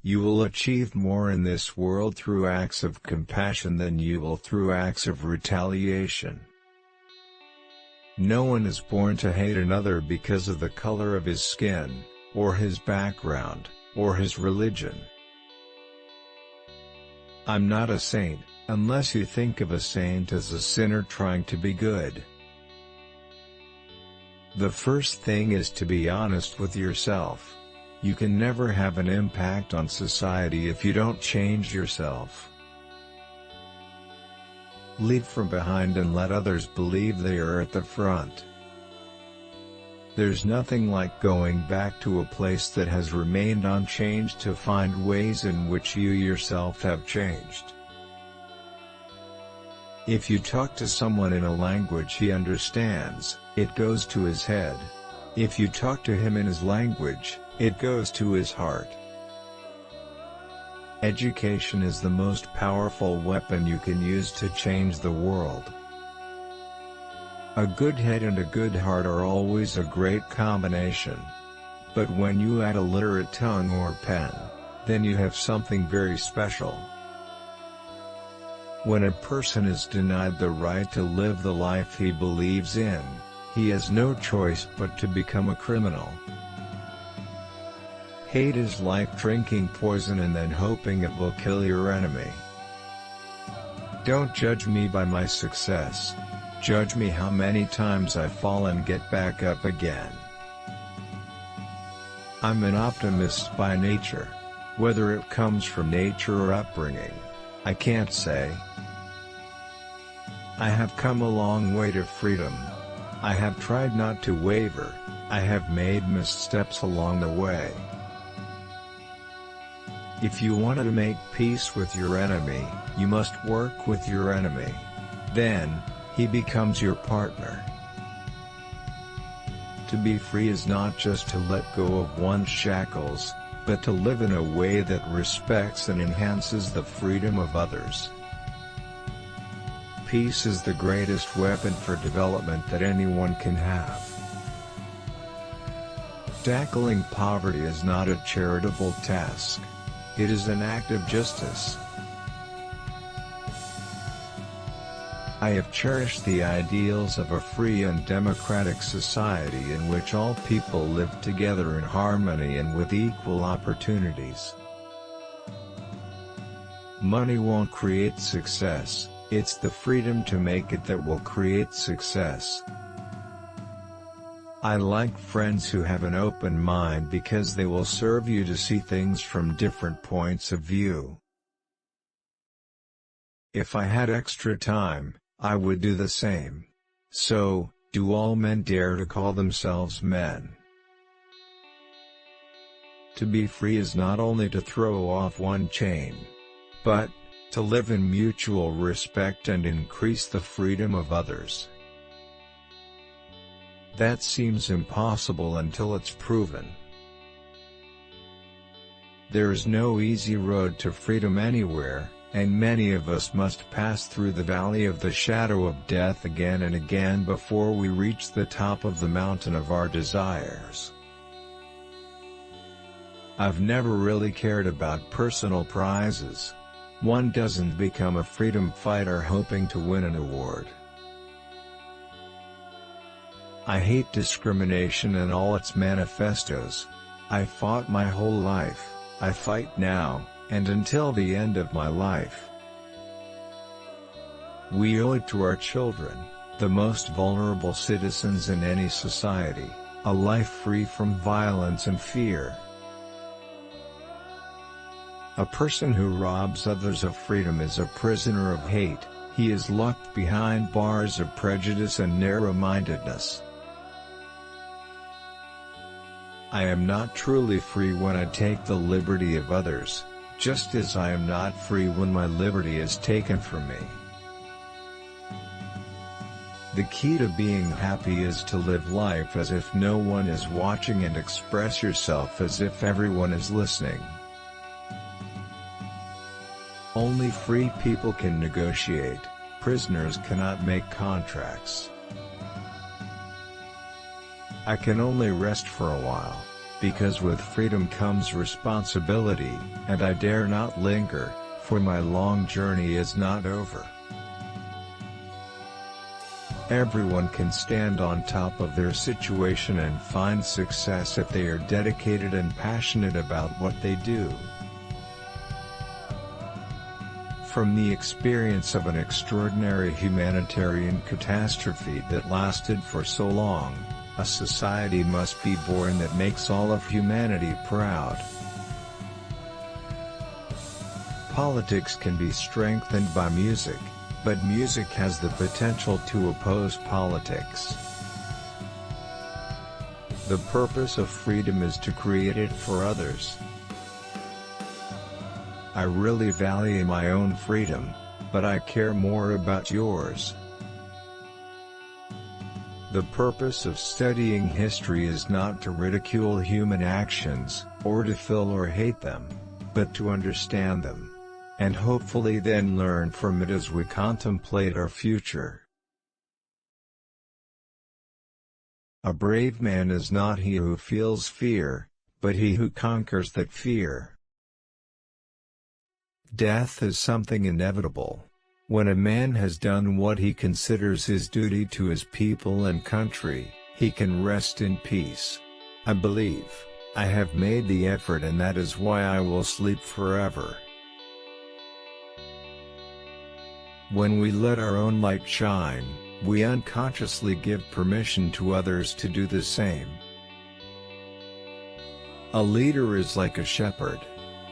You will achieve more in this world through acts of compassion than you will through acts of retaliation. No one is born to hate another because of the color of his skin, or his background, or his religion. I'm not a saint, unless you think of a saint as a sinner trying to be good. The first thing is to be honest with yourself. You can never have an impact on society if you don't change yourself. Lead from behind and let others believe they are at the front. There's nothing like going back to a place that has remained unchanged to find ways in which you yourself have changed. If you talk to someone in a language he understands, it goes to his head. If you talk to him in his language, it goes to his heart. Education is the most powerful weapon you can use to change the world. A good head and a good heart are always a great combination. But when you add a literate tongue or pen, then you have something very special. When a person is denied the right to live the life he believes in, he has no choice but to become a criminal. Hate is like drinking poison and then hoping it will kill your enemy. Don't judge me by my success. Judge me how many times I fall and get back up again. I'm an optimist by nature. Whether it comes from nature or upbringing, I can't say. I have come a long way to freedom. I have tried not to waver. I have made missteps along the way. If you want to make peace with your enemy, you must work with your enemy. Then, he becomes your partner. To be free is not just to let go of one's shackles, but to live in a way that respects and enhances the freedom of others. Peace is the greatest weapon for development that anyone can have. Tackling poverty is not a charitable task. It is an act of justice. I have cherished the ideals of a free and democratic society in which all people live together in harmony and with equal opportunities. Money won't create success, it's the freedom to make it that will create success. I like friends who have an open mind because they will serve you to see things from different points of view. If I had extra time, I would do the same. So, do all men dare to call themselves men? To be free is not only to throw off one chain, but to live in mutual respect and increase the freedom of others. That seems impossible until it's proven. There is no easy road to freedom anywhere, and many of us must pass through the valley of the shadow of death again and again before we reach the top of the mountain of our desires. I've never really cared about personal prizes. One doesn't become a freedom fighter hoping to win an award. I hate discrimination and all its manifestos. I fought my whole life, I fight now, and until the end of my life. We owe it to our children, the most vulnerable citizens in any society, a life free from violence and fear. A person who robs others of freedom is a prisoner of hate. He is locked behind bars of prejudice and narrow-mindedness. I am not truly free when I take the liberty of others, just as I am not free when my liberty is taken from me. The key to being happy is to live life as if no one is watching and express yourself as if everyone is listening. Only free people can negotiate, prisoners cannot make contracts. I can only rest for a while. because with freedom comes responsibility, and I dare not linger, for my long journey is not over. Everyone can stand on top of their situation and find success if they are dedicated and passionate about what they do. From the experience of an extraordinary humanitarian catastrophe that lasted for so long, a society must be born that makes all of humanity proud. Politics can be strengthened by music, but music has the potential to oppose politics. The purpose of freedom is to create it for others. I really value my own freedom, but I care more about yours. The purpose of studying history is not to ridicule human actions, or to fill or hate them, but to understand them, and hopefully then learn from it as we contemplate our future. A brave man is not he who feels fear, but he who conquers that fear. Death is something inevitable. When a man has done what he considers his duty to his people and country, he can rest in peace. I believe I have made the effort, and that is why I will sleep forever. When we let our own light shine, we unconsciously give permission to others to do the same. A leader is like a shepherd.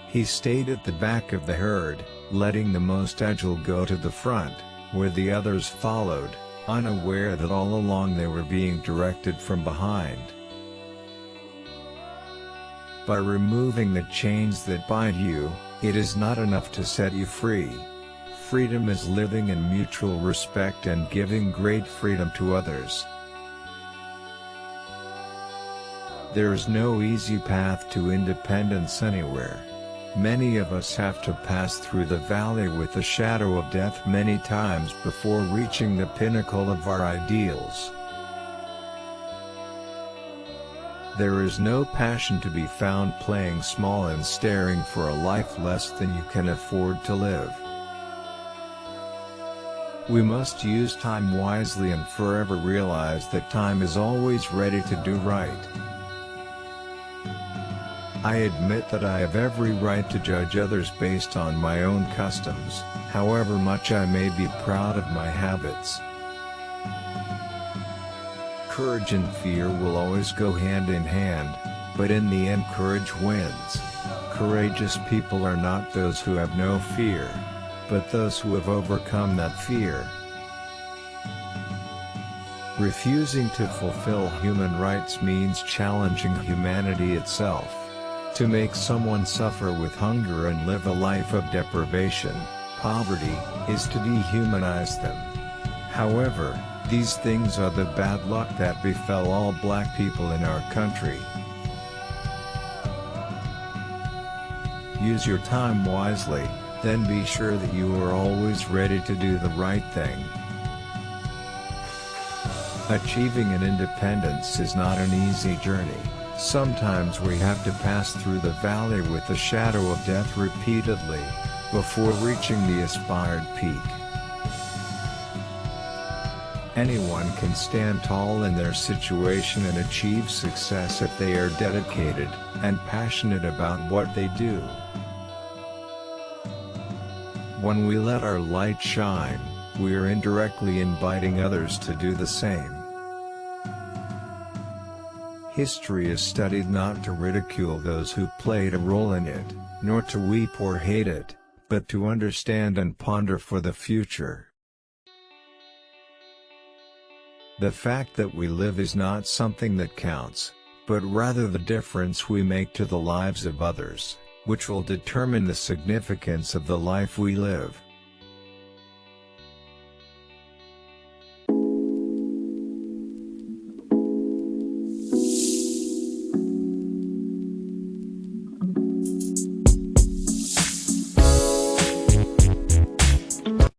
He stayed at the back of the herd, letting the most agile go to the front, where the others followed, unaware that all along they were being directed from behind. By removing the chains that bind you, it is not enough to set you free. Freedom is living in mutual respect and giving great freedom to others. There is no easy path to independence anywhere. Many of us have to pass through the valley with the shadow of death many times before reaching the pinnacle of our ideals. There is no passion to be found playing small and staring for a life less than you can afford to live. We must use time wisely and forever realize that time is always ready to do right. I admit that I have every right to judge others based on my own customs, however much I may be proud of my habits. Courage and fear will always go hand in hand, but in the end courage wins. Courageous people are not those who have no fear, but those who have overcome that fear. Refusing to fulfill human rights means challenging humanity itself. To make someone suffer with hunger and live a life of deprivation, poverty, is to dehumanize them. However, these things are the bad luck that befell all black people in our country. Use your time wisely, then be sure that you are always ready to do the right thing. Achieving an independence is not an easy journey. Sometimes we have to pass through the valley with the shadow of death repeatedly, before reaching the aspired peak. Anyone can stand tall in their situation and achieve success if they are dedicated and passionate about what they do. When we let our light shine, we are indirectly inviting others to do the same. History is studied not to ridicule those who played a role in it, nor to weep or hate it, but to understand and ponder for the future. The fact that we live is not something that counts, but rather the difference we make to the lives of others, which will determine the significance of the life we live.